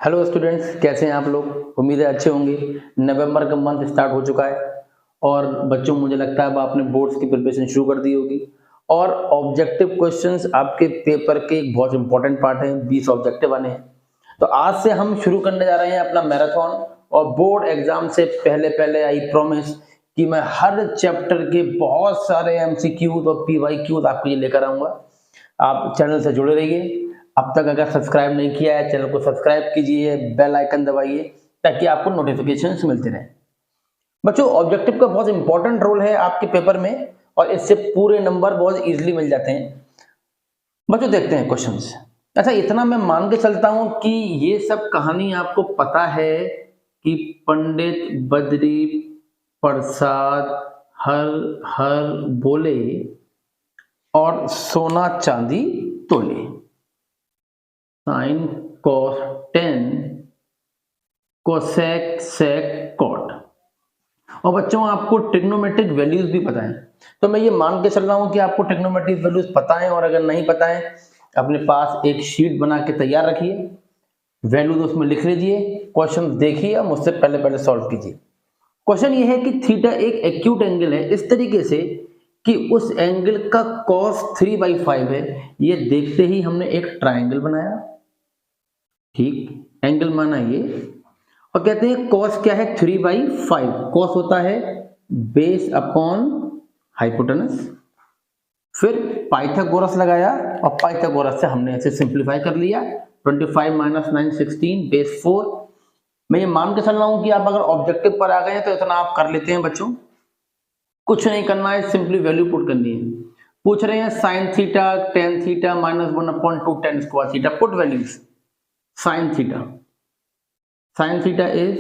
Hello students, कैसे हैं आप लोग। उम्मीद है अच्छे होंगे। नवंबर का मंथ स्टार्ट हो चुका है और बच्चों मुझे लगता है अब आपने बोर्ड्स की प्रिपरेशन शुरू कर दी होगी और ऑब्जेक्टिव क्वेश्चंस आपके पेपर के एक बहुत इंपॉर्टेंट पार्ट है। 20 ऑब्जेक्टिव आने हैं, तो आज से हम शुरू करने जा रहे हैं अपना मैराथन। और बोर्ड एग्जाम से पहले पहले आई प्रॉमिस कि मैं हर चैप्टर के बहुत सारे एमसीक्यूज और पीवाईक्यूज आपके लिए लेकर आऊंगा। आप चैनल से जुड़े रहिए। अब तक अगर सब्सक्राइब नहीं किया है चैनल को सब्सक्राइब कीजिए, बेल आइकन दबाइए ताकि आपको नोटिफिकेशंस मिलते रहें। बच्चों, ऑब्जेक्टिव का बहुत इंपॉर्टेंट रोल है आपके पेपर में और इससे पूरे नंबर बहुत इजीली मिल जाते हैं। बच्चों देखते हैं क्वेश्चंस। अच्छा, इतना मैं मान के चलता हूं कि ये सब कहानी आपको पता है कि पंडित बद्री प्रसाद हर हर बोले और सोना चांदी तोले। Sine cos tan cosec sec cot. और बच्चों आपको ट्रिग्नोमेट्रिक वैल्यूज भी पता है, तो मैं ये मान के चल रहा हूं कि आपको ट्रिग्नोमेट्रिक वैल्यूज पता है। और अगर नहीं पता है अपने पास एक शीट बना के तैयार रखिए, वैल्यूज उसमें लिख लीजिए, क्वेश्चन देखिए और मुझसे पहले पहले सॉल्व कीजिए। क्वेश्चन ये है कि थीटा एक एक्यूट एंगल है इस तरीके से कि उस एंगल का cos 3/5 है। ये देखते ही हमने एक ट्राइंगल बनाया, ठीक, एंगल माना ये, और कहते हैं cos क्या है 3/5। cos होता है बेस अपॉन हाइपोटेनस। फिर पाइथागोरस लगाया और पाइथागोरस से हमने ऐसे सिंप्लीफाई कर लिया। 25 - 9 16 बेस 4। मैं ये मान के चल रहा हूं कि आप अगर ऑब्जेक्टिव पर आ गए हैं तो इतना आप कर लेते हैं बच्चों। कुछ नहीं करना है, सिंपली वैल्यू पुट करनी है। पूछ रहे हैं sine theta tan theta -1/2 ten square theta. Put values. Sign theta is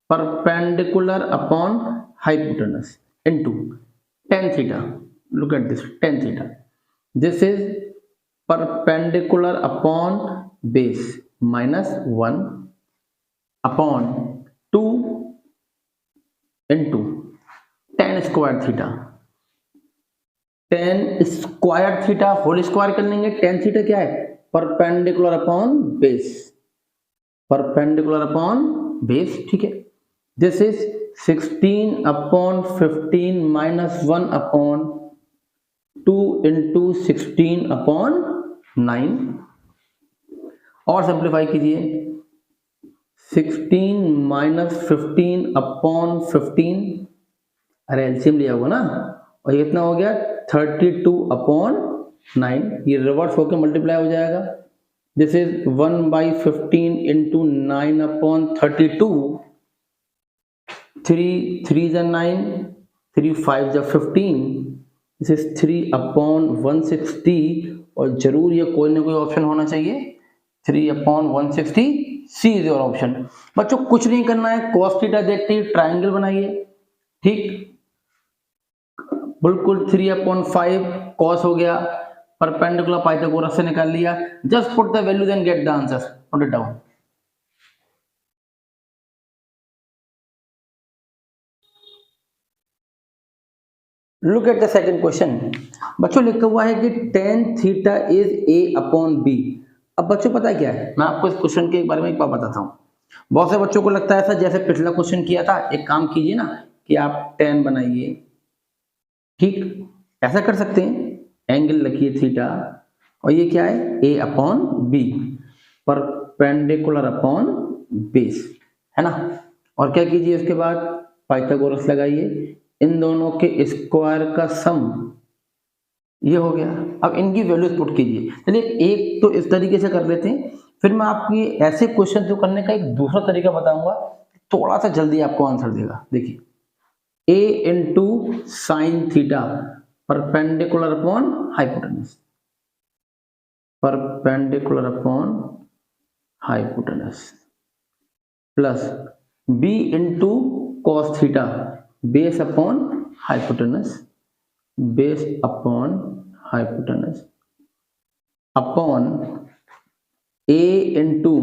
perpendicular upon hypotenuse into tan theta. Look at this, tan theta. This is perpendicular upon base -1 upon 2 into tan square theta. tan square theta whole square कर लेंगे। tan theta क्या है? Perpendicular upon base, perpendicular upon base, ठीक है। This is 16/15 -1 upon 2 into 16/9 और simplify कीजिए। 16 - 15/15, अरे LCM लिया होगा ना, और ये कितना हो गया 32/9। ये रिवर्स होकर मल्टीप्लाई हो जाएगा। This is 1/15 into 9/32। 3 3 जा 9, 3 5 जा 15। दिस इज 3/160 और जरूर ये कोई ना कोई ऑप्शन होना चाहिए। 3/160 सी इज योर ऑप्शन। बच्चों कुछ नहीं करना है, cos थीटा देखते ही ट्राइंगल बनाइए, ठीक, बिल्कुल 3/5 cos हो गया, परपेंडिकुलर पाइथागोरस से निकाल लिया। Just put the values and get the answer, note it down. Look at the second question. बच्चों लिखा हुआ है कि tan थीटा इज a/b। अब बच्चों पता है क्या है, मैं आपको इस क्वेश्चन के बारे में एक बार बताता हूँ। बहुत से बच्चों को लगता है ऐसा जैसे पिछला क्वेश्चन किया था। एक काम कीजिए ना कि आप tan बनाइए, ठीक, ऐसा कर सकते हैं। एंगल लिखिए थीटा और ये क्या है a/b, परपेंडिकुलर अपॉन बेस, है ना। और क्या कीजिए उसके बाद पाइथागोरस लगाइए, इन दोनों के स्क्वायर का सम, ये हो गया। अब इनकी वैल्यूज पुट कीजिए। चलिए एक तो इस तरीके से कर लेते हैं, फिर मैं आपकी ऐसे क्वेश्चन जो करने का एक दूसरा तरीका बताऊंगा, थोड़ा सा जल्दी आपको आंसर देगा। देखिए a into sine theta perpendicular upon hypotenuse, perpendicular upon hypotenuse, plus b into cos theta base upon hypotenuse, base upon hypotenuse, upon a into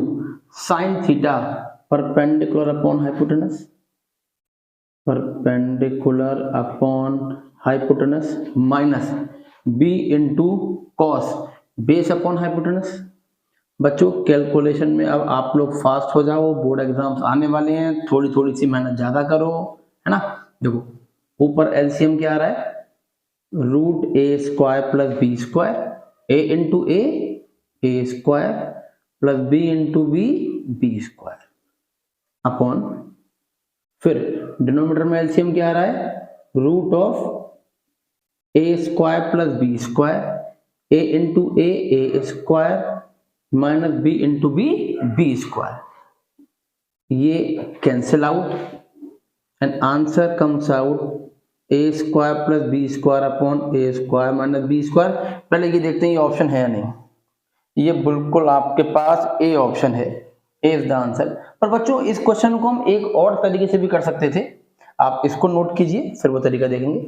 sine theta perpendicular upon hypotenuse, perpendicular upon hypotenuse, minus b into cos base upon hypotenuse, बच्चों calculation में अब आप लोग fast हो जाओ, board exams आने वाले हैं, थोड़ी थोड़ी सी मेहनत ज्यादा करो, है ना। देखो ऊपर एलसीएम क्या आ रहा है, root A square plus B square, A into A square plus B into B square upon, फिर डिनोमिनेटर में एलसीएम क्या आ रहा है, root of A square plus B square, A into A square minus B into B square, ये cancel out and answer comes out A square plus B square upon A square minus B square. पहले ये देखते हैं ये option है या नहीं, ये बिल्कुल आपके पास ए ऑप्शन है, ए इज द आंसर। पर बच्चों इस क्वेश्चन को हम एक और तरीके से भी कर सकते थे, आप इसको नोट कीजिए फिर वो तरीका देखेंगे।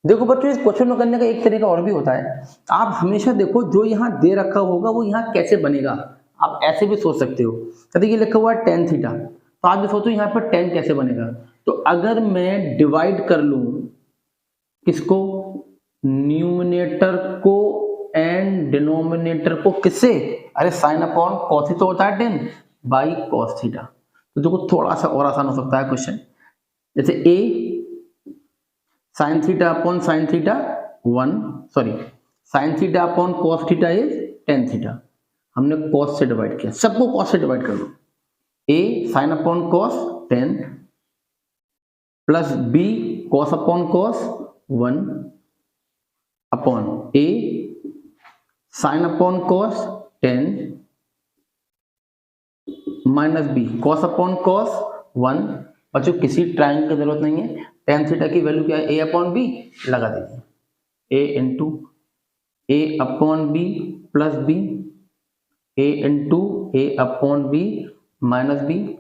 देखो बच्चों इस क्वेश्चन को करने का एक तरीका और भी होता है, आप हमेशा देखो जो यहाँ दे रखा होगा वो यहाँ कैसे बनेगा, आप ऐसे भी सोच सकते हो। तो ये लिखा हुआ है tan थीटा, तो आप भी सोचो यहाँ पर tan कैसे बनेगा। तो अगर मैं डिवाइड कर लूं किसको, न्यूमिनेटर को एंड डिनोमिनेटर को, किससे, अरे साइन अपॉन कॉस ही तो होता है tan बाई कॉस थीटा। तो देखो थोड़ा सा और आसान हो सकता है क्वेश्चन, जैसे a sine theta upon sine theta 1, sorry sine theta upon cos theta is tan theta, हमने कॉस से डिवाइड किया, सबको कॉस से डिवाइड कर दो, a sine upon cos 10 plus b cos upon cos 1 upon a sine upon cos 10 minus b cos upon cos 1। बच्चों किसी triangle की जरूरत नहीं है, tan थीटा की वैल्यू क्या है, a अपॉन बी लगा दीजिए, a into a upon b plus b, a into a upon b minus b,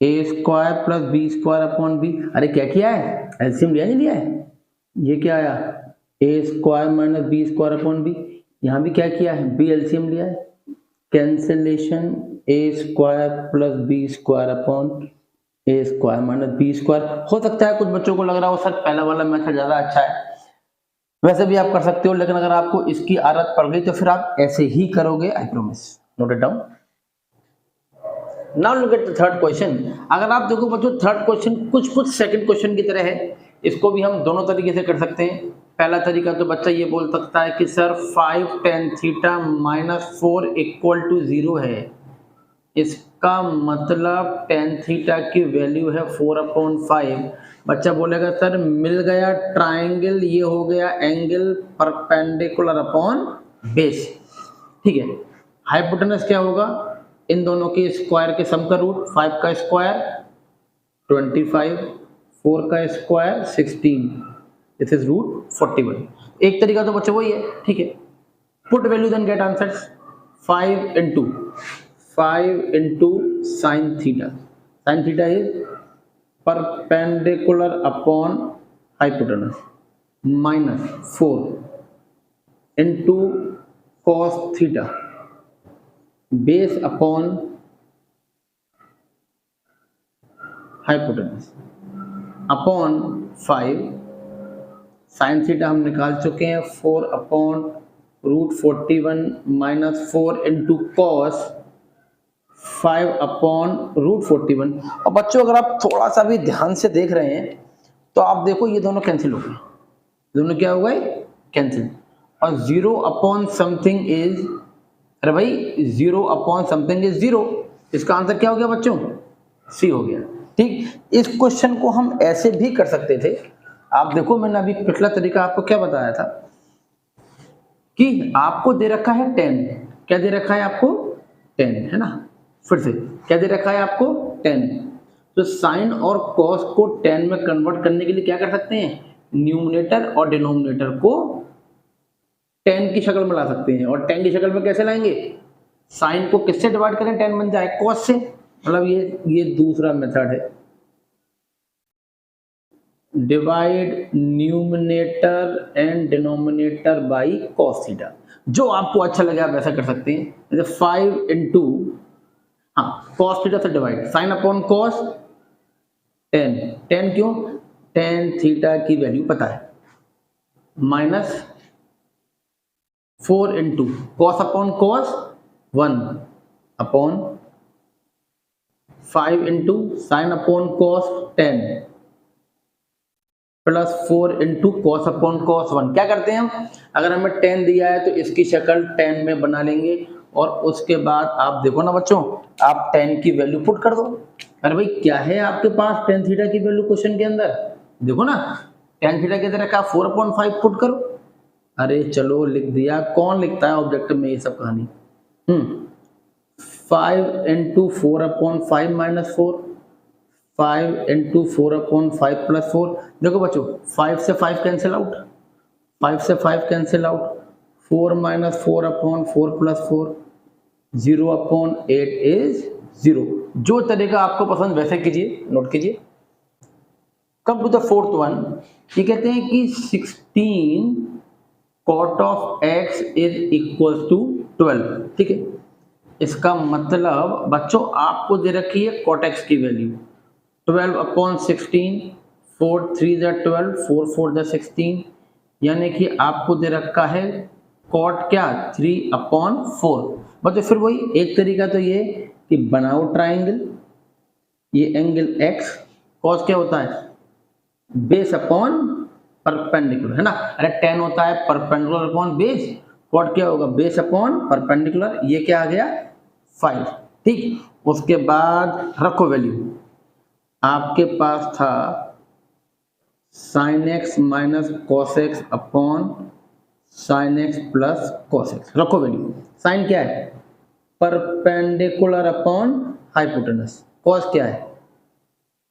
a square plus B square upon b. अरे क्या किया है, एलसीएम लिया नहीं लिया है, ये क्या आया A square minus B square upon B, यहाँ भी क्या किया है बी एलसीएम लिया है, cancellation A square plus B square upon A square minus B square. हो सकता है कुछ बच्चों को लग रहा हो सर पहला वाला मेथड ज्यादा अच्छा है, वैसे भी आप कर सकते हो, लेकिन अगर आपको इसकी आदत पड़ गई तो फिर आप ऐसे ही करोगे, I promise. Note it down. Now look at the third question. अगर आप देखो बच्चों थर्ड क्वेश्चन कुछ सेकंड क्वेश्चन की तरह है, इसको भी हम दोनों तरीके से कर सकते हैं। पहला तरीका तो बच्चा ये बोल सकता है कि sir 5 tan theta minus 4 equal to 0 है, इसका मतलब tan थीटा की वैल्यू है 4/5। बच्चा बोलेगा सर मिल गया ट्राइंगल, ये हो गया एंगल परपेंडिकुलर अपॉन बेस, ठीक है। हाइपोटेनस क्या होगा, इन दोनों के स्क्वायर के सम का रूट, 5 का स्क्वायर 25, 4 का स्क्वायर 16, दिस इज रूट 41। एक तरीका तो बच्चे वही है, ठीक है। Put value then get answers, 5 into sine theta is perpendicular upon hypotenuse minus 4 into cos theta base upon hypotenuse upon 5, sine theta हम निकाल चुके हैं 4/√41 माइनस 4 इंटू कॉस 5/√41। और बच्चों अगर आप थोड़ा सा भी ध्यान से देख रहे हैं तो आप देखो ये दोनों कैंसिल हो गए, दोनों क्या हो गए कैंसिल, और 0 अपॉन समथिंग इज, अरे भाई 0 अपॉन समथिंग इज 0, इसका आंसर क्या हो गया बच्चों, सी हो गया, ठीक। इस क्वेश्चन को हम ऐसे भी कर सकते थे, आप देखो मैंने अभी पिछला तरीका आपको क्या बताया था कि आपको दे रखा है 10, क्या दे रखा है आपको 10, है ना, फिर से क्या दे रखा है आपको 10, तो साइन और कॉस को 10 में कन्वर्ट करने के लिए क्या कर सकते हैं, न्यूमरेटर और डिनोमिनेटर को 10 की शक्ल में ला सकते हैं। और 10 की शक्ल में कैसे लाएंगे, साइन को किससे डिवाइड करें, 10 बन जाए कॉस से, मतलब ये दूसरा मेथड है, divide numerator and denominator by cos theta, जो आपको अच्छा लगे आप ऐसा कर सकते हैं। जैसे 5 इंटू, हाँ कॉस थीटा से डिवाइड, साइन अपॉन कॉस 10 क्यों, tan थीटा की वैल्यू पता है, minus 4 into cos upon cos 1 upon 5 into sine upon cos 10 plus 4 into cos upon cos 1। क्या करते हैं हम, अगर हमें 10 दिया है तो इसकी शक्ल 10 में बना लेंगे और उसके बाद आप देखो ना बच्चों, आप 10 की वैल्यू पुट कर दो। अरे भाई क्या है आपके पास tan थीटा की वैल्यू क्वेश्चन के अंदर, देखो ना tan थीटा की तरह का 4/5 पुट करो। अरे चलो लिख दिया, कौन लिखता है ऑब्जेक्टिव में ये सब कहानी। 5 इंटू 4/5 माइनस 4, 5 इंटू 4/5 प्लस 4। देखो बच्चों 5 से 5 कैंसिल आउट, 5 से 5 cancel out, 4 minus 4/4 plus 4, 0/8 is 0। जो तरीका आपको पसंद वैसे कीजिए, नोट कीजिए। Come to the fourth one, ये कहते हैं कि 16 cot of x is equal to 12। ठीक है, इसका मतलब बच्चों आपको दे रखी है cot x की वैल्यू 12/16, 4 3 12, 4 4 16, यानी कि आपको दे रखा है cot क्या 3/4। बच्चों फिर वही एक तरीका तो ये कि बनाओ ट्राइंगल, ये एंगल x cos क्या होता है बेस अपॉन परपेंडिकुलर, है ना। अरे tan होता है परपेंडिकुलर अपॉन बेस, cot क्या होगा बेस अपॉन परपेंडिकुलर, ये क्या आ गया 5। ठीक, उसके बाद रखो वैल्यू, आपके पास था sin x minus cos x upon sin x plus cos x। रखो वैल्यू, sin क्या है परपेंडिकुलर अपॉन हाइपोटेनस, cos क्या है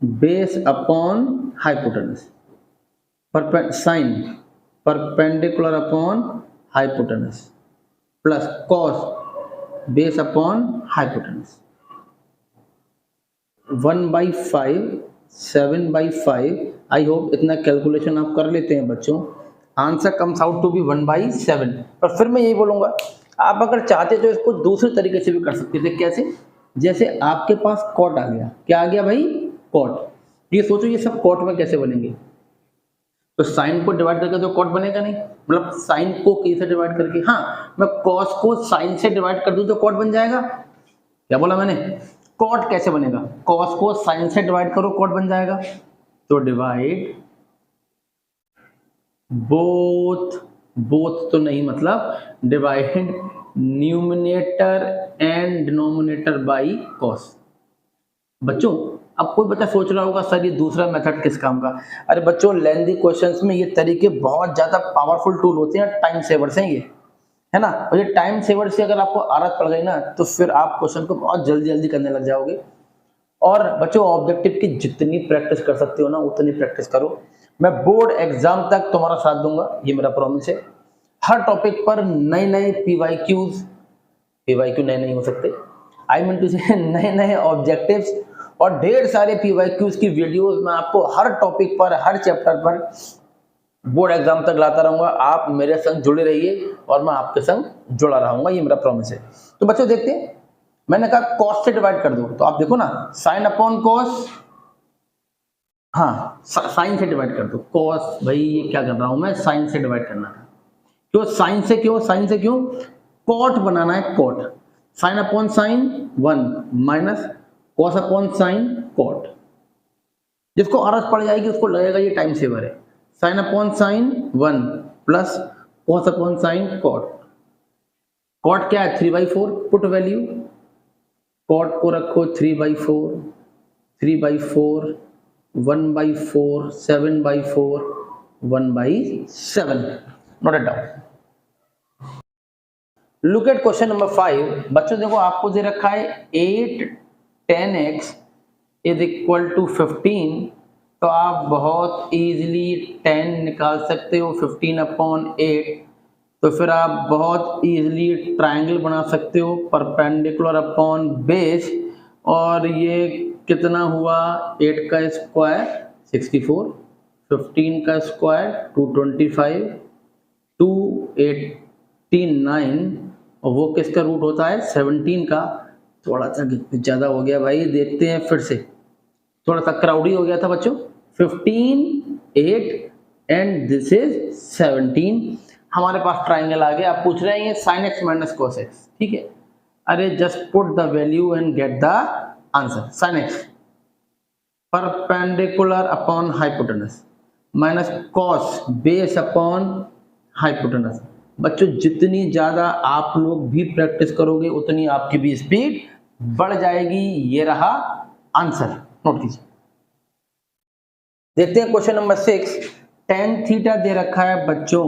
base upon hypotenuse, sine perpendicular upon hypotenuse plus cos base upon hypotenuse. 1/5 7/5। I hope इतना calculation आप कर लेते हैं बच्चों, answer comes out to be 1/7। पर फिर मैं यही बोलूंगा, आप अगर चाहते तो इसको दूसरे तरीके से भी कर सकते थे। कैसे, जैसे आपके पास cot आ गया, क्या आ गया भाई cot, ये सोचो ये सब cot में कैसे बनेंगे, तो साइन को डिवाइड करके तो cot बनेगा नहीं, मतलब साइन को k से डिवाइड करके, हाँ मैं cos को साइन से डिवाइड कर दूं तो cot बन जाएगा। क्या बोला मैंने, cot कैसे बनेगा, cos को साइन से डिवाइड करो cot बन जाएगा। तो डिवाइड बोथ तो नहीं, मतलब divide numerator and denominator by cos। बच्चों अब कोई बच्चा सोच रहा होगा सर ये दूसरा मेथड किस काम का। अरे बच्चों लेंथी क्वेश्चंस में ये तरीके बहुत ज्यादा पावरफुल टूल होते हैं, टाइम सेवर्स हैं ये, है ना। और ये टाइम सेवर से अगर आपको आदत पड़ गई ना तो फिर आप क्वेश्चन को बहुत जल्दी जल्दी करने लग जाओगे। और बच्चों ऑब्जेक्टिव की जितनी प्रैक्टिस कर सकते हो ना उतनी प्रैक्टिस करो, मैं बोर्ड एग्जाम तक तुम्हारा साथ दूंगा, ये मेरा प्रॉमिस है। हर टॉपिक पर नए नए पीवाईक्यू नए नहीं हो सकते, आई मीन टू से नए नए ऑब्जेक्टिव्स और ढेर सारे पीवाईक्यूज की वीडियोस मैं आपको हर टॉपिक पर हर चैप्टर पर बोर्ड एग्जाम तक लाता रहूंगा। आप मेरे संग जुड़े रहिए और मैं आपके संग जुड़ा रहूंगा, ये मेरा प्रॉमिस है। तो बच्चों देखते हैं, मैंने कहा cos से डिवाइड कर दो, तो आप देखो ना साइन अपॉन कॉस, हाँ साइन से डिवाइड कर दो cos, भाई ये क्या कर रहा हूं मैं, साइन से डिवाइड करना था। क्यों साइन से, क्यों cot बनाना है, cot sine upon sine 1 minus cos upon sine cot। जिसको आदत पड़ जाएगी उसको लगेगा ये टाइम सेवर है। Sine upon sine 1 plus cos upon sine cot। cot क्या है 3/4, पुट वैल्यू cot को रखो 3/4, 3/4, 1/4, 7/4, 1/7। Note it down. Look at question number 5। बच्चों देखो आपको दे रखा है 8 10x इज इक्वल टू 15, तो आप बहुत इजीली 10 निकाल सकते हो 15/8। तो फिर आप बहुत इजीली ट्रायंगल बना सकते हो परपेंडिकुलर अपॉन बेस, और ये कितना हुआ 8 का स्क्वायर 64, 15 का स्क्वायर 225, 289, और वो किसका रूट होता है 17 का। थोड़ा सा ज़्यादा हो गया भाई, देखते हैं फिर से, थोड़ा सा क्राउडी हो गया था बच्चों। 15 8 एंड दिस इज 17। हमारे पास ट्राइंगल आ गया। आप पूछ रहे हैं ये sin x minus cos x, ठीक है। अरे just put the value and get the answer. sin x perpendicular upon hypotenuse minus cos base upon hypotenuse. बच्चों जितनी ज्यादा आप लोग भी प्रैक्टिस करोगे उतनी आपकी भी स्पीड बढ़ जाएगी। ये रहा आंसर, नोट कीजिए। देखते हैं क्वेश्चन नंबर 6। tan थीटा दे रखा है बच्चों,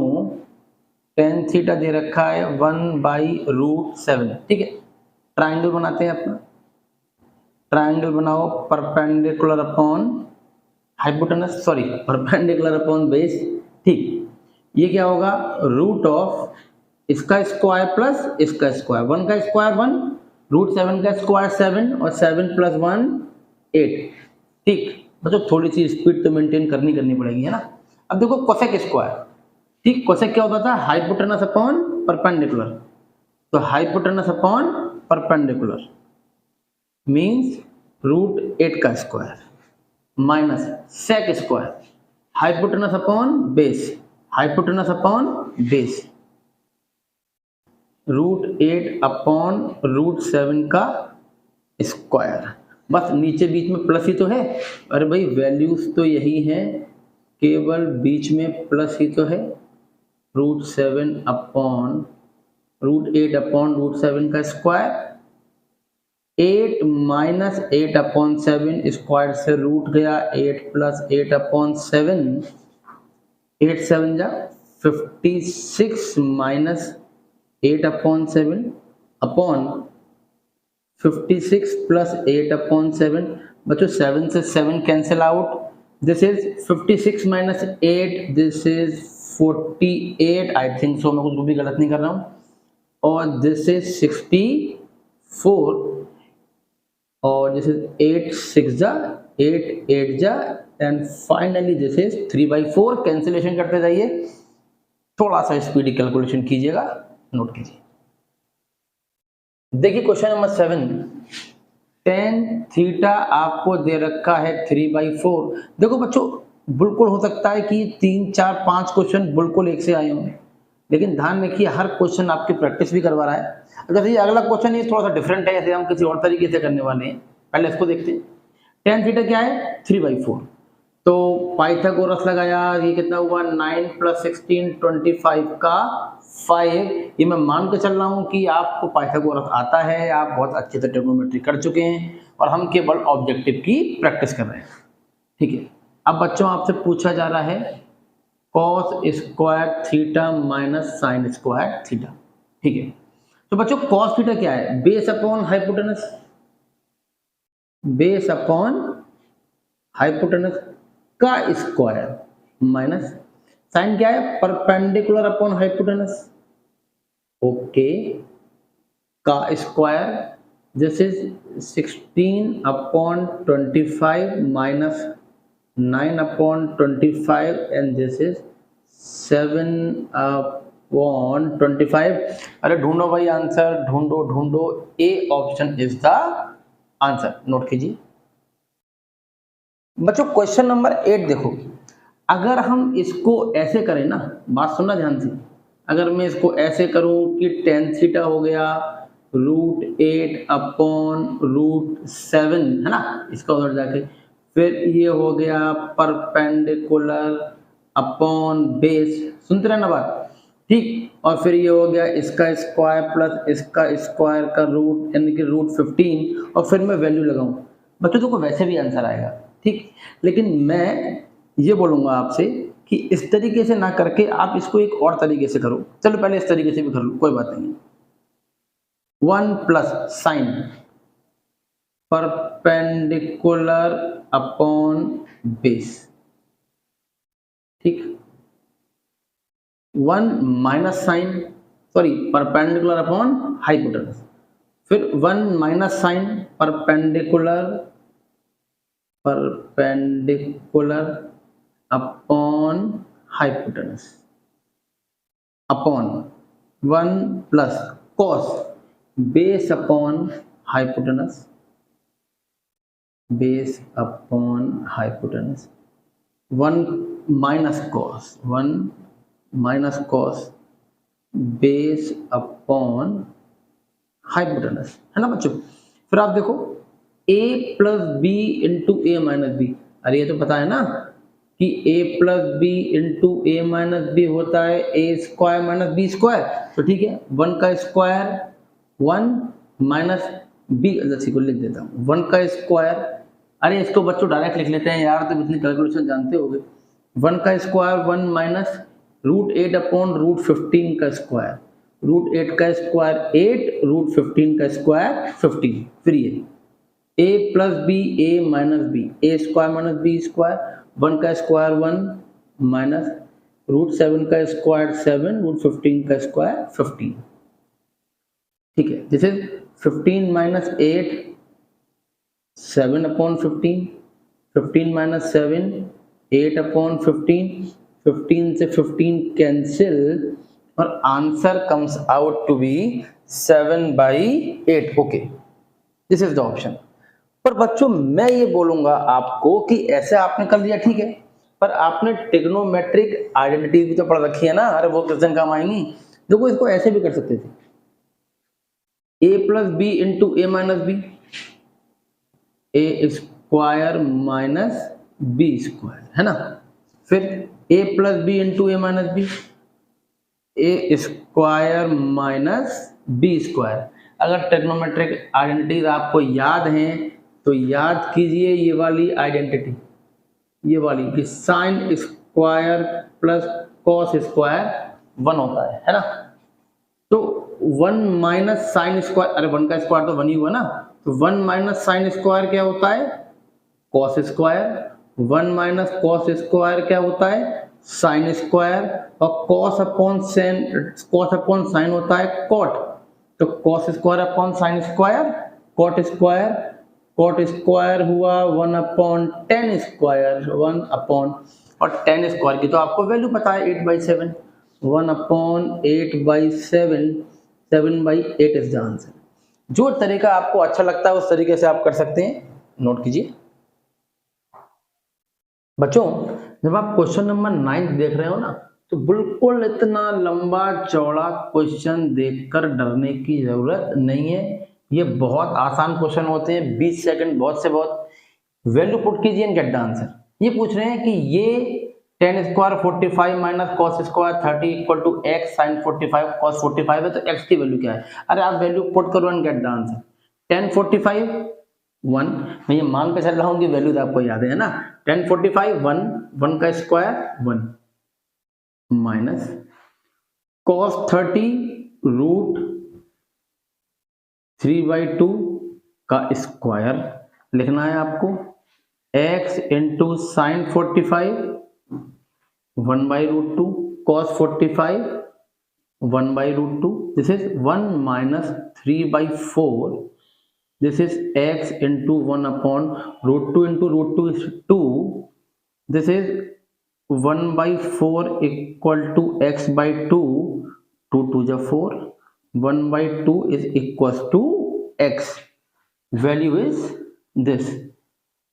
tan थीटा दे रखा है 1/√7, ठीक है। ट्राइंगल बनाते हैं अपना, ट्राइंगल बनाओ perpendicular upon hypotenuse, sorry perpendicular upon base, ठीक। ये क्या होगा, रूट ऑफ इसका स्क्वायर प्लस इसका स्क्वायर, 1 का स्क्वायर 1, √7 का स्क्वायर 7 और 7 + 1 8, ठीक। मतलब थोड़ी सी स्पीड तो मेंटेन करनी पड़ेगी, है ना। अब देखो कोसेक स्क्वायर, ठीक। कोसेक क्या होता था, हाइपोटेनस अपॉन परपेंडिकुलर। तो हाइपोटेनस अपॉन परपेंडिकुलर मींस √8 का square minus sec square, hypotenuse upon base, hypotenuse upon base, √8 upon √7 का स्क्वायर। बस नीचे बीच में प्लस ही तो है। अरे भाई वैल्यूज तो यही हैं, केवल बीच में प्लस ही तो है। √7 अपॉन √8 अपॉन √7 का स्क्वायर, 8 माइनस 8 अपॉन 7 स्क्वायर से रूट गया 8 + 8 अपॉन 7, 8 7 जा 56 माइनस 8 अपॉन 7 अपॉन 56 + 8 अपॉन 7। बच्चों 7 से 7 cancel out, this is 56 minus 8, this is 48, I think so, मैं कुछ भी गलत नहीं कर रहा हूँ, और दिस इज 64, और दिस इज 8 6 जा 8 8 जा, and finally this is 3/4। Cancellation करते जाइए, थोड़ा सा स्पीडी कैलकुलेशन कीजिएगा, नोट कीजिए। देखिए क्वेश्चन नंबर 7, tan थीटा आपको दे रखा है 3/4। देखो बच्चों बिल्कुल हो सकता है कि 3 4 5 क्वेश्चन बिल्कुल एक से आए हों, लेकिन ध्यान रखिए हर क्वेश्चन आपकी प्रैक्टिस भी करवा रहा है। जैसे ये अगला क्वेश्चन ये थोड़ा सा डिफरेंट है, ऐसे हम किसी और तरीके से करने वाले हैं। पहले इसको देखते हैं। tan थीटा क्या है, 3/4। तो पाइथागोरस लगाया, ये कितना हुआ, 9 + 16 25 का 5। ये मैं मान के चल रहा हूँ कि आपको पाइथागोरस आता है, आप बहुत अच्छे से ट्रिग्नोमेट्री कर चुके हैं, और हम केवल ऑब्जेक्टिव की प्रैक्टिस कर रहे हैं, ठीक है। अब बच्चों आपसे पूछा जा रहा है cos square theta minus sine square theta, ठीक है। तो बच्चों cos थीटा क्या है, base upon hypotenuse, base upon hypotenuse का स्क्वायर माइनस साइन क्या है, परपेंडिकुलर अपॉन हाइपोटेनस, ओके, का square, this is 16 upon 25 minus 9 upon 25, and this is 7 upon 25। अरे ढूंढो भाई आंसर, ढूंढो ढूंढो, A option is the answer, note कीजिए। बच्चों क्वेश्चन नंबर 8 देखो, अगर हम इसको ऐसे करें ना, बात सुनना ध्यान से, अगर मैं इसको ऐसे करूं कि tan थीटा हो गया √8 अपॉन √7, है ना, इसका उधर जाके, फिर ये हो गया परपेंडिकुलर अपॉन बेस, सुनते रहना बात, ठीक, और फिर ये हो गया इसका स्क्वायर प्लस इसका स्क्वायर का रूट, यानी कि √15, और फिर मैं वैल्यू लगाऊं। बच्चों देखो वैसे भी आंसर आएगा, ठीक, लेकिन मैं ये बोलूंगा आपसे कि इस तरीके से ना करके आप इसको एक और तरीके से करो। चलो पहले इस तरीके से भी कर लो, कोई बात नहीं। 1 plus sine perpendicular upon base, ठीक, 1 minus sine, sorry perpendicular upon hypotenuse, फिर 1 minus sine perpendicular upon hypotenuse upon 1 plus cos base upon hypotenuse, base upon hypotenuse, 1 minus cos, 1 minus cos base upon hypotenuse, है ना बच्चों। फिर आप देखो a plus B into a minus b, अरे ये तो पता है ना कि a plus B into a minus B होता है ए स्क्वायर माइनस बी स्क्वायर। तो ठीक है, 1 का स्क्वायर 1 माइनस बी, को लिख देता हूँ 1 का स्क्वायर, अरे इसको बच्चों डायरेक्ट लिख लेते हैं यार, तो इतनी कैलकुलेशन जानते होगे। 1 का square 1 minus root 8 upon root 15 का स्क्वायर, रूट 8 का स्क्वायर 8, रूट 15 का स्क्वायर 15। फिर ये a plus b a minus b, a square minus B square, 1 का स्क्वायर 1 माइनस रूट 7 का स्क्वायर 7, रूट 15 का स्क्वायर 15। ठीक है, this is 15 minus 8 7 upon 15, 15 minus 7 8 upon 15, 15 से 15 कैंसिल और answer comes out to be 7/8। Okay, this is the option. पर बच्चों मैं ये बोलूंगा आपको कि ऐसे आपने कर लिया ठीक है, पर आपने ट्रिग्नोमेट्रिक आइडेंटिटी भी तो पढ़ रखी है ना, अरे वो किस दिन काम आएंगी। देखो इसको ऐसे भी कर सकते थे, a plus B into a minus b, a square minus B square, है ना। फिर a plus B into a minus b, a square minus B square. अगर ट्रिग्नोमेट्रिक आइडेंटिटी आपको याद है तो याद कीजिए ये वाली आइडेंटिटी, ये वाली कि sine square plus cos square 1 होता है ना। तो 1 माइनस साइन स्क्वायर, अरे 1 का स्क्वायर तो 1 ही हुआ ना, तो 1 माइनस साइन स्क्वायर क्या होता है, cos square. 1 minus cos square क्या होता है, साइन स्क्वायर। और कॉस अपॉन साइन होता है कॉट, तो cos square upon sine square cot square, cot square हुआ 1 अपॉन टेन स्क्वायर, 1 अपॉन, और टेन स्क्वायर की तो आपको वैल्यू पता है 8/7, 1 अपॉन 8/7, 7/8 इज द आंसर। जो तरीका आपको अच्छा लगता है उस तरीके से आप कर सकते हैं, नोट कीजिए। बच्चों जब आप क्वेश्चन नंबर 9 देख रहे हो ना, तो बिल्कुल इतना लंबा चौड़ा क्वेश्चन देखकर डरने की जरूरत नहीं है। ये बहुत आसान क्वेश्चन होते हैं, 20 सेकंड बहुत से बहुत। वैल्यू पुट कीजिए एंड गेट द आंसर। ये पूछ रहे हैं कि ये tan square 45 minus cos square 30 equal to x sine 45 cos 45 है, तो एक्स की वैल्यू क्या है। अरे आप वैल्यू पुट करो एंड गेट द आंसर। 1045 1, मैं ये मान के चल रहा हूँ कि वैल्यू तो आपको याद है ना। 1045 1, 1 का स्क्वायर 1 माइनस कॉस 30 रूट 3/2 का स्क्वायर लिखना है आपको, x into sine 45 1/√2 cos 45 1/√2, this is 1 minus 3/4, this is x into 1 upon √2 into √2 is 2, this is 1/4 equal to x by 2, 2 2 is 4, 1/2 is equals to x, value is this।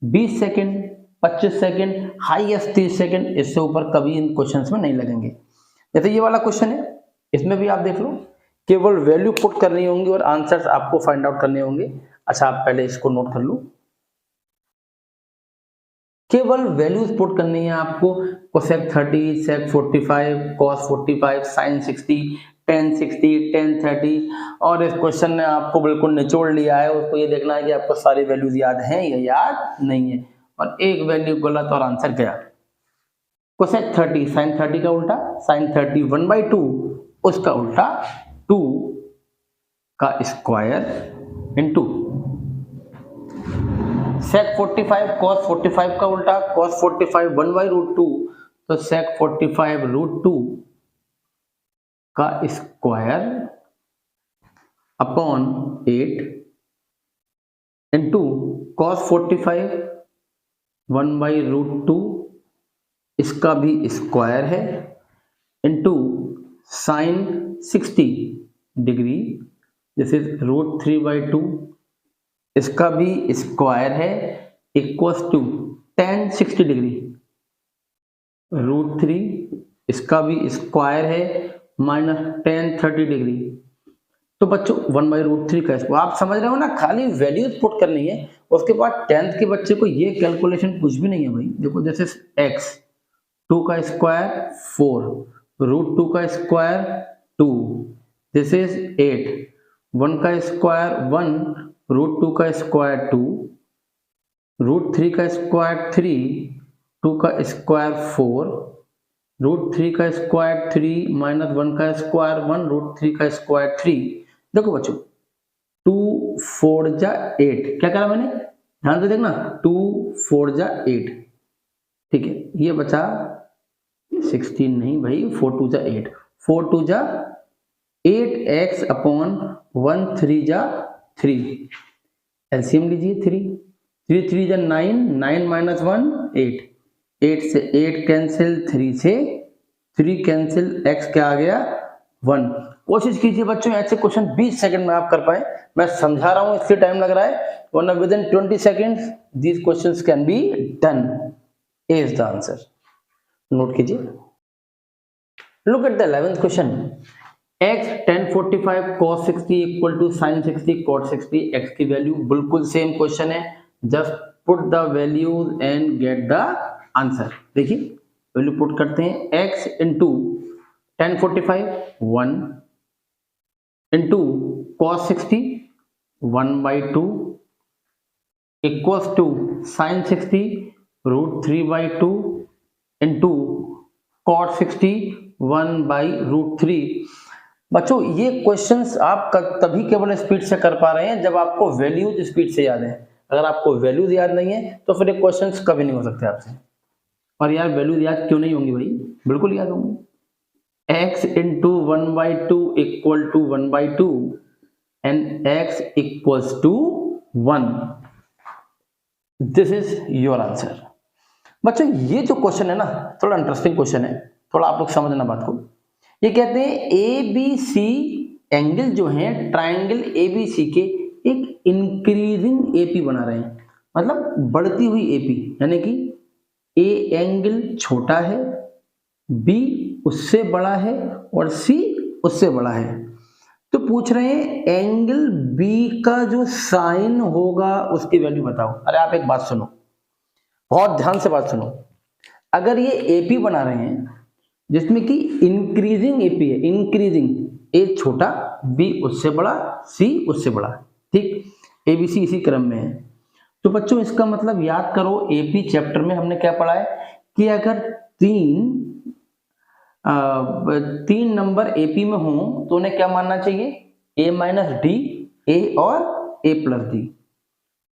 20 second 25 second highest 30 second, इससे ऊपर कभी इन questions में नहीं लगेंगे। जैसे ये वाला question है, इसमें भी आप देख लो, केवल वैल्यू पुट करनी होंगी और आंसर्स आपको फाइंड आउट करने होंगे। अच्छा आप पहले इसको नोट कर लो, केवल वैल्यूज पुट करनी है आपको। कोसेक 30, सेक 45, कॉस 45, साइन 60, टेन 60, टेन 30, और इस क्वेश्चन ने आपको बिल्कुल निचोड़ लिया है। उसको ये देखना है कि आपको सारी वैल्यूज याद हैं या याद नहीं है, और एक वैल्यू गलत और आंसर गया। कोसेक 30 साइन 30 का उल्टा, साइन 30 1/2 उसका उल्टा 2 का स्क्वायर इनटू सेक 45 cos 45 का उल्टा, cos 45 1/√2, तो सेक 45 √2 का स्क्वायर अपॉन 8 इंटू cos 45 1/√2 इसका भी स्क्वायर है, into sine 60 degree, this is √3/2 इसका भी स्क्वायर है, इक्वल्स टू tan 60 डिग्री √3 इसका भी स्क्वायर है, माइनस टेन 30 डिग्री। तो बच्चों 1/√3 का स्क्वायर, आप समझ रहे हो ना, खाली वैल्यूज पुट करनी है। उसके बाद 10th के बच्चे को ये कैलकुलेशन कुछ भी नहीं है भाई। देखो जैसे x 2 का स्क्वायर 4, √2 का स्क्वायर 2, दिस इज 8, 1 का स्क्वायर 1, √2 का स्क्वायर 2, √3 का स्क्वायर 3, 2 का स्क्वायर 4, √3 का स्क्वायर 3 माइनस 1 का स्क्वायर 1, √3 का स्क्वायर 3। देखो बच्चों 2 4 जा 8, क्या करा मैंने, ध्यान से देखना, 2 4 जा 8, ठीक है। ये बचा 16 नहीं भाई, 4 2 जा 8, 4 2 जा 8x अपॉन 1 3 जा 3, एलसीएम लीजिए 3 3 जा 9, 9 माइनस 1 8, 8 से 8 कैंसिल, 3 से 3 कैंसिल, x क्या आ गया 1। कोशिश कीजिए बच्चों ऐसे क्वेश्चन 20 सेकंड में आप कर पाए। मैं समझा रहा हूं इसलिए टाइम लग रहा है, वरना within 20 seconds these questions can be done. A is the answer, note कीजिए। Look at the 11th question, x tan 45 cos 60 equal to sin 60 cot 60, x की वैल्यू बिल्कुल सेम क्वेश्चन है, just put the values and get the answer. देखिए value put करते हैं, x into tan 45 1 into cos 60 1/2 equals to sin 60 √3/2 into cot 60 1/√3। बच्चों ये questions आप तभी केवल स्पीड से कर पा रहे हैं जब आपको वैल्यूज स्पीड से याद है। अगर आपको वैल्यूज याद नहीं है तो फिर ये क्वेश्चंस कभी नहीं हो सकते आपसे। और यार वैल्यूज याद क्यों नहीं होंगी भाई, बिल्कुल याद होंगी। x into 1/2 equal to 1/2 and x equals to 1, this is your answer. बच्चों ये जो क्वेश्चन है ना, थोड़ा इंटरेस्टिंग क्वेश्चन है, थोड़ा आप लोग समझना बात को। ये कहते हैं ABC एंगल जो है ट्राइंगल ABC के एक इंक्रीजिंग AP बना रहे हैं, मतलब बढ़ती हुई AP, यानी कि A एंगल छोटा है, B उससे बड़ा है और C उससे बड़ा है। तो पूछ रहे हैं एंगल B का जो साइन होगा उसकी वैल्यू बताओ। अरे आप एक बात सुनो, बहुत ध्यान से बात सुनो। अगर ये AP बना रहे हैं जिसमें कि इंक्रीजिंग AP है, इंक्रीजिंग, A छोटा, B उससे बड़ा, C उससे बड़ा, ठीक, ABC इसी क्रम में है। तो बच्चों इसका मतलब याद करो AP चैप्टर में हमने क्या पढ़ा है कि अगर तीन नंबर AP में हो तो उन्हें क्या मानना चाहिए, A माइनस D, A और A प्लस D।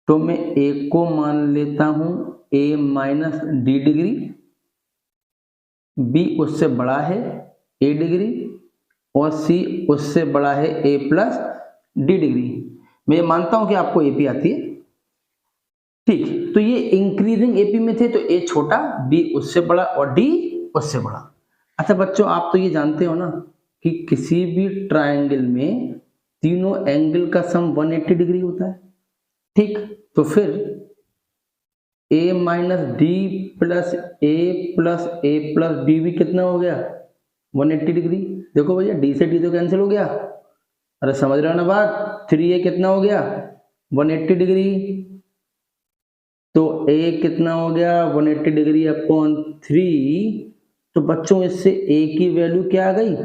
तो मैं A को मान लेता हूं A minus D degree, B उससे बड़ा है A डिग्री और C उससे बड़ा है A प्लस D डिग्री। मैं ये मानता हूं कि आपको AP आती है, ठीक। तो ये इंक्रीजिंग AP में थे तो A छोटा, B उससे बड़ा और D उससे बड़ा। अच्छा बच्चों आप तो ये जानते हो ना कि किसी भी ट्रायंगल में तीनों एंगल का सम 180 डिग्री होता है, ठीक। तो फिर A minus D plus A plus A plus B भी कितना हो गया 180 डिग्री। देखो भैया D से D तो कैंसिल हो गया, अरे समझ रहे हो ना बात, 3A कितना हो गया 180 डिग्री, तो A कितना हो गया 180 डिग्री अपॉन 3। तो बच्चों इससे A की वैल्यू क्या आ गई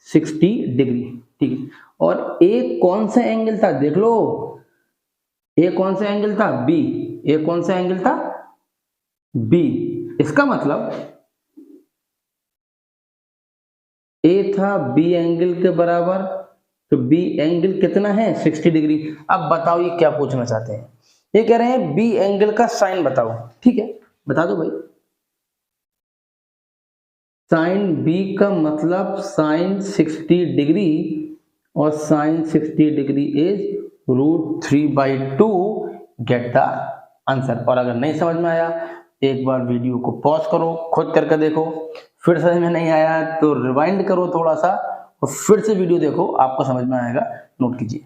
60 डिग्री, ठीक है। और A कौन सा एंगल था देख लो, A कौन सा एंगल था B, A कौन सा एंगल था B। इसका मतलब A था B एंगल के बराबर, तो B एंगल कितना है 60 डिग्री। अब बताओ ये क्या पूछना चाहते हैं, ये कह रहे हैं B एंगल का साइन बताओ, ठीक है बता दो भाई। साइन B का मतलब साइन 60 डिग्री और sine 60 degree is √3/2, get the answer. और अगर नहीं समझ में आया एक बार वीडियो को पॉज करो, खुद करके देखो, फिर समझ में नहीं आया तो रिवाइंड करो थोड़ा सा और फिर से वीडियो देखो, आपको समझ में आएगा। नोट कीजिए,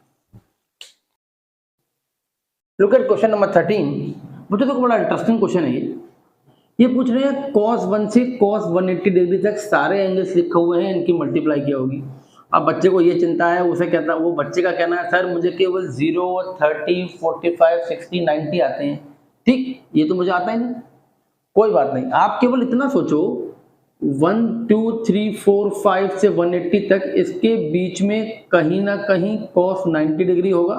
लुक एट क्वेश्चन नंबर 13। मुझे तो बड़ा इंटरेस्टिंग क्वेश्चन है ये। ये पूछ रहे हैं cos 1 से cos 180 डिग्री तक सारे एंगल्स लिखे हुए हैं, इनकी मल्टीप्लाई क्या होगी। अब बच्चे को ये चिंता है, उसे कहता वो बच्चे का कहना है सर मुझे केवल 0, 30, 45, 60, 90 आते हैं। ठीक, ये तो मुझे आता ही नहीं। कोई बात नहीं, आप केवल इतना सोचो 1, 2, 3, 4, 5 से 180 तक इसके बीच में कहीं ना कहीं cos 90 डिग्री होगा।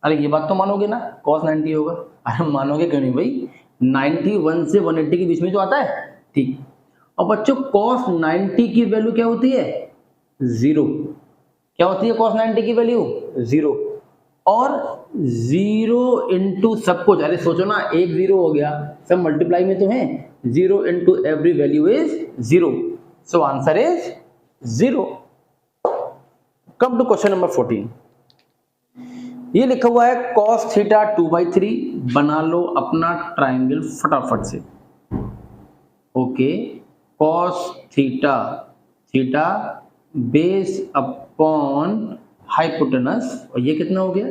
अरे ये बात तो मानोगे ना, cos 90 होगा। अरे मानोगे क्यों नहीं भाई, 91 से 180 के बीच में जो आता है। ठीक, और बच्चों cos 90 की वैल्यू क्या होती है, 0। क्या होती है cos 90 की वैल्यू, 0। और 0 इंटू सब कुछ, अरे सोचो ना, एक 0 हो गया, सब मल्टीप्लाई में तो है, 0 into every value is 0, so answer is 0। Come to question number 14। ये लिखा हुआ है cos थीटा 2/3, बना लो अपना ट्राइंगल फटाफट से। Okay, cos theta, theta base upon hypotenuse, और ये कितना हो गया,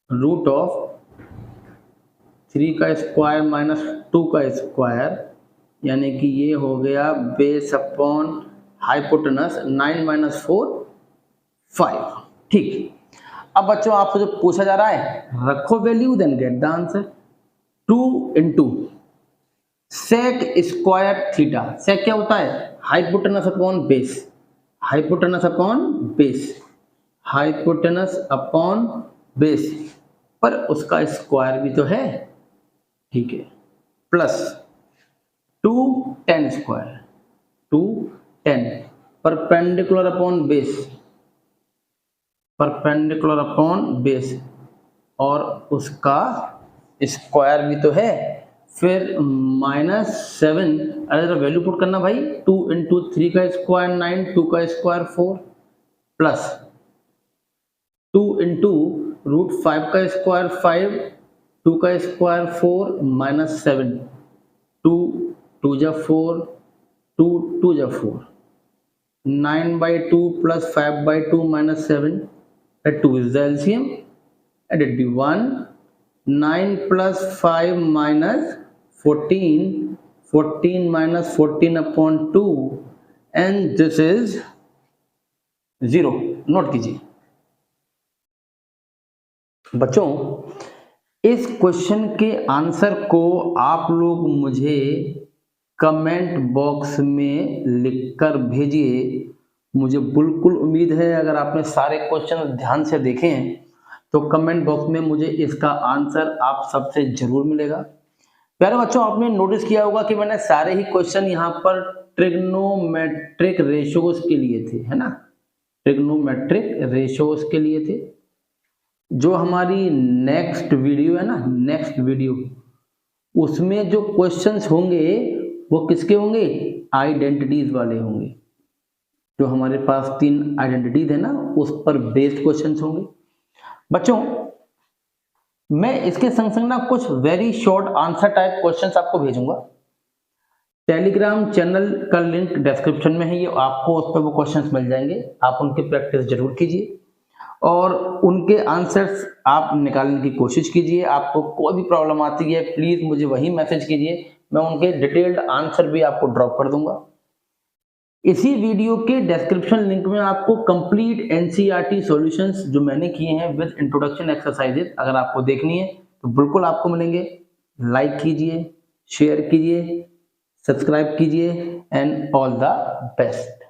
रूट ऑफ 3 का स्क्वायर माइनस 2 का स्क्वायर, यानी कि ये हो गया बेस अपॉन हाइपोटेनस 9 माइनस 4, 5। ठीक, अब बच्चों आपको जो पूछा जा रहा है रखो value, then get the answer. 2 into sec square theta, sec क्या होता है, hypotenuse upon base, hypotenuse upon base, hypotenuse upon base, पर उसका स्क्वायर भी तो है। ठीक है, plus 2 10 square, 2 10 perpendicular upon base, perpendicular upon base, और उसका स्क्वायर भी तो है। फिर -7, अरे वैल्यू पुट करना भाई, 2 इंटू 3 का स्क्वायर 9, 2 का स्क्वायर 4, प्लस 2 इंटू रूट 5 का स्क्वायर 5, 2 का स्क्वायर 4, -7, 2 2 जा 4, 2 2 जा 4, 9/2 plus 5/2 -7, 2 is the LCM, added the 1, 9 plus 5 minus 14, 14 minus 14 upon 2, and this is 0। Note कीजिए बच्चों, इस क्वेश्चन के आंसर को आप लोग मुझे कमेंट बॉक्स में लिखकर भेजिए। मुझे बिल्कुल उम्मीद है अगर आपने सारे क्वेश्चन ध्यान से देखे हैं तो कमेंट बॉक्स में मुझे इसका आंसर आप सबसे जरूर मिलेगा। प्यारे बच्चों, आपने नोटिस किया होगा कि मैंने सारे ही क्वेश्चन यहाँ पर ट्रिग्नोमेट्रिक रेशियोज के लिए थे, है ना, ट्रिग्नोमेट्रिक रेशियोज के लिए थे। जो हमारी नेक्स्ट वीडियो है ना, नेक्स्ट वीडियो, उसमें जो क्वेश्चंस होंगे वो किसके होंगे, आइडेंटिटीज वाले होंगे। जो हमारे पास 3 आइडेंटिटीज है ना, उस पर बेस्ड क्वेश्चंस होंगे। बच्चों, मैं इसके संग संग ना कुछ very short answer type questions आपको भेजूंगा। टेलीग्राम चैनल का लिंक डिस्क्रिप्शन में है, ये आपको उस पर वो क्वेश्चंस मिल जाएंगे। आप उनकी प्रैक्टिस जरूर कीजिए और उनके आंसर्स आप निकालने की कोशिश कीजिए। आपको कोई भी प्रॉब्लम आती है प्लीज मुझे वही मैसेज कीजिए, मैं उनके डिटेल्ड आंसर भी आपको ड्रॉप कर दूंगा। इसी वीडियो के डिस्क्रिप्शन लिंक में आपको कंप्लीट एनसीईआरटी सॉल्यूशंस जो मैंने किए हैं विद इंट्रोडक्शन एक्सरसाइजेस, अगर आपको देखनी है तो बिल्कुल आपको मिलेंगे। लाइक कीजिए, शेयर कीजिए, सब्सक्राइब कीजिए, एंड ऑल द बेस्ट।